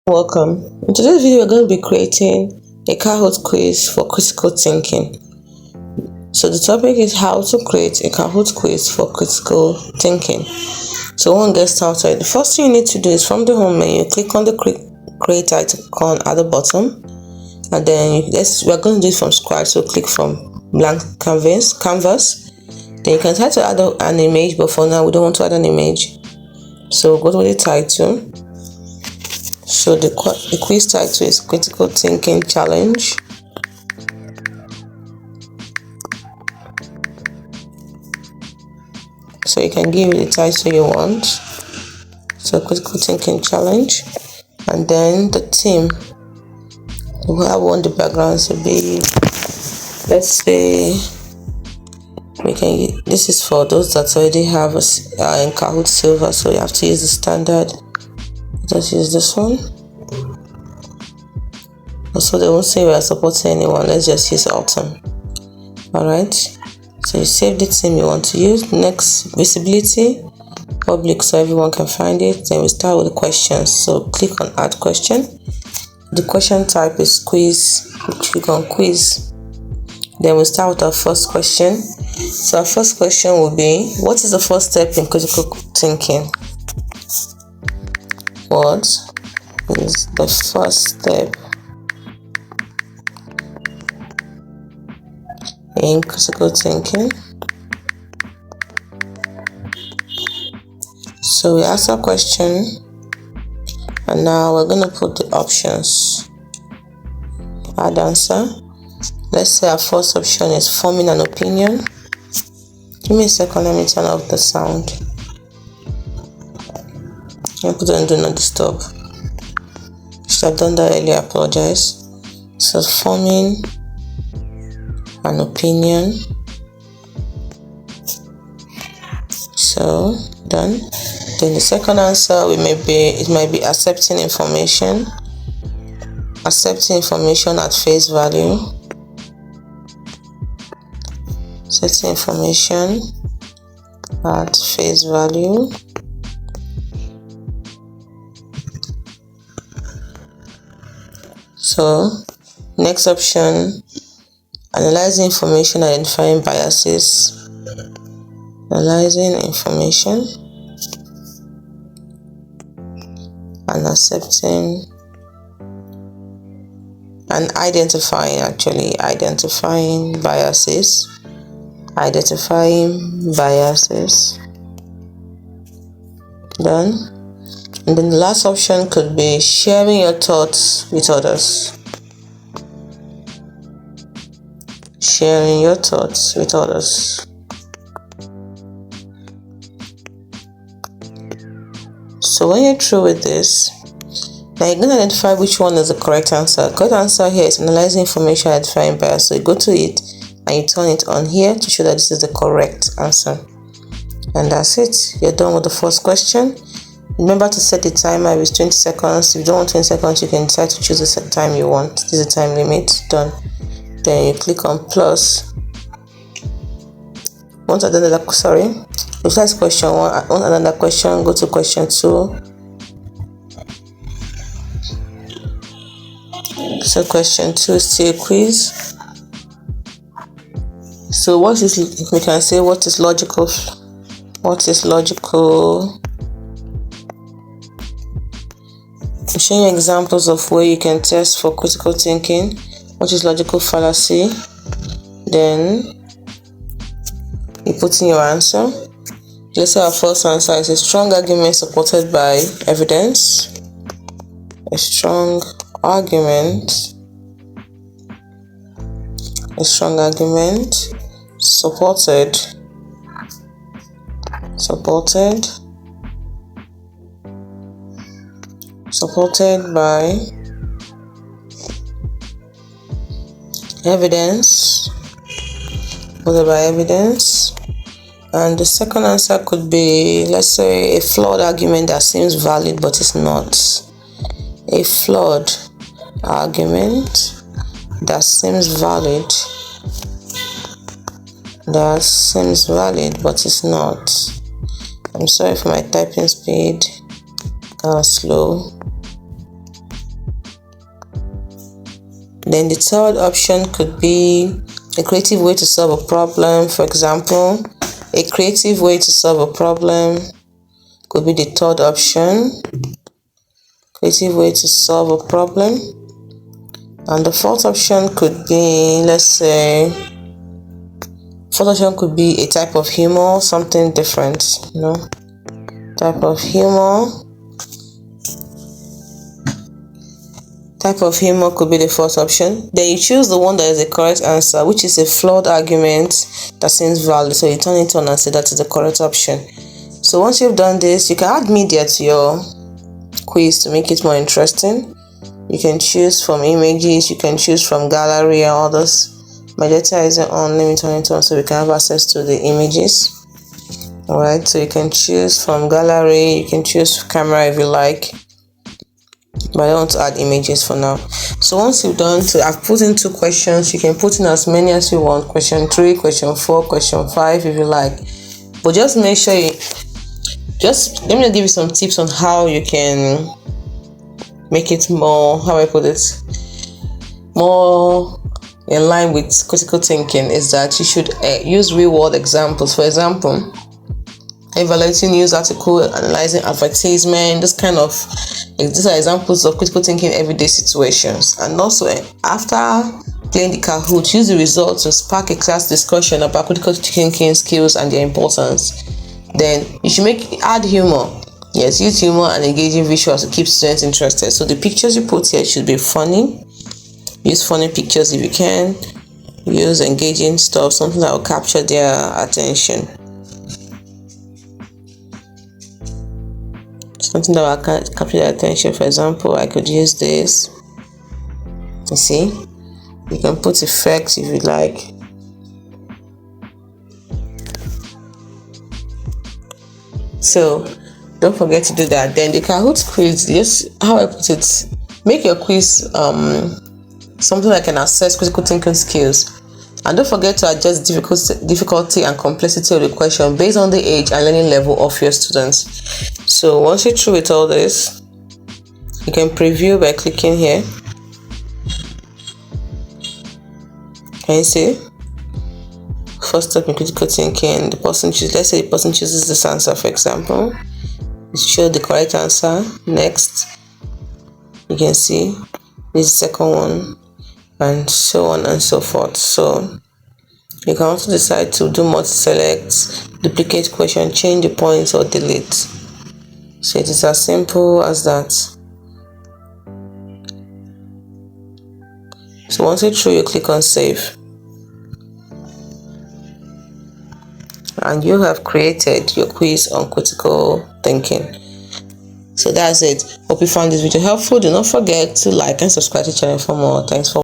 Welcome. In today's video, we're going to be creating a Kahoot quiz for critical thinking. So the topic is how to create a Kahoot quiz for critical thinking. So when we get started, the first thing you need to do is from the home menu, click on the create icon at the bottom, and then we're going to do it from scratch. So click from blank canvas. Then you can try to add an image, but for now we don't want to add an image. So go to the title. So the quiz title is Critical Thinking Challenge. So you can give it the title you want. So Critical Thinking Challenge. And then the theme. We have one the background to be, let's say, this is for those that already have in Kahoot Silver, so you have to use the standard. Let's use this one. Also, they won't say we are supporting anyone. Let's just use autumn. Alright. So you save the theme you want to use. Next, visibility, public, so everyone can find it. Then we start with the questions. So click on add question. The question type is quiz. Click on quiz. Then we start with our first question. So our first question will be, what is the first step in critical thinking? What is the first step in critical thinking? So we ask a question, and now we're going to put the options. Add answer. Let's say our first option is forming an opinion. Give me a second, let me turn off the sound. I put on do not disturb. Should have done that earlier, I apologize. So forming an opinion. So done. Then the second answer it might be accepting information. Accepting information at face value. Accepting information at face value. So, next option, analyzing information, identifying biases. Analyzing information and accepting and identifying biases. Identifying biases. Done. And then the last option could be sharing your thoughts with others. Sharing your thoughts with others. So when you're through with this, now you're going to identify which one is the correct answer. The correct answer here is analyzing information, identifying bias. So you go to it and you turn it on here to show that this is the correct answer. And that's it. You're done with the first question. Remember to set the timer with 20 seconds. If you don't want 20 seconds, you can decide to choose the time you want. This is the time limit. Done. Then you click on plus. Once I've done that, if that's question 1, I want another question, go to question 2. So question 2 is still a quiz. So we can say what is logical? What is logical? I'm showing you examples of where you can test for critical thinking. What is logical fallacy? Then you put in your answer. Let's say our first answer is a strong argument supported by evidence. A strong argument supported by evidence. And the second answer could be, let's say, a flawed argument that seems valid but is not. A flawed argument that seems valid but is not. I'm sorry for my typing speed. Slow. Then the third option could be a creative way to solve a problem. For example, a creative way to solve a problem could be the third option. Creative way to solve a problem. And the fourth option could be, let's say, fourth option could be a type of humor, something different, type of humor. Type of humor could be the fourth option. Then you choose the one that is the correct answer, which is a flawed argument that seems valid. So you turn it on and say that is the correct option. So once you've done this, you can add media to your quiz to make it more interesting. You can choose from images, you can choose from gallery and others. My data isn't on, let me turn it on so we can have access to the images. Alright, so you can choose from gallery, you can choose camera if you like, but I don't want to add images for now. So once you've done, so I've put in 2 questions. You can put in as many as you want, question 3, question 4, question 5 if you like, but just make sure let me give you some tips on how you can make it more, how I put it, more in line with critical thinking. Is that you should use real world examples. For example, evaluating news article, analyzing advertisement, these are examples of critical thinking everyday situations. And also, after playing the Kahoot, use the results to spark a class discussion about critical thinking skills and their importance. Then you should add humor. Yes, use humor and engaging visuals to keep students interested. So the pictures you put here should be funny. Use funny pictures if you can. Use engaging stuff, something that will capture their attention. Something that will capture their attention. For example, I could use this. You see? You can put effects if you like. So don't forget to do that. Then the Kahoot quiz, just how I put it, make your quiz something that can assess critical thinking skills. And don't forget to adjust difficulty and complexity of the question based on the age and learning level of your students. So once you're through with all this, you can preview by clicking here. Can you see? First step in critical thinking, let's say the person chooses this answer, for example. Show the correct answer. Next, you can see this is the second one, and so on and so forth. So you can also decide to do multi-select, duplicate question, change the points, or delete. So it is as simple as that. So once you're through, you click on save, and you have created your quiz on critical thinking. So that's it. Hope you found this video helpful. Do not forget to like and subscribe to the channel for more. Thanks for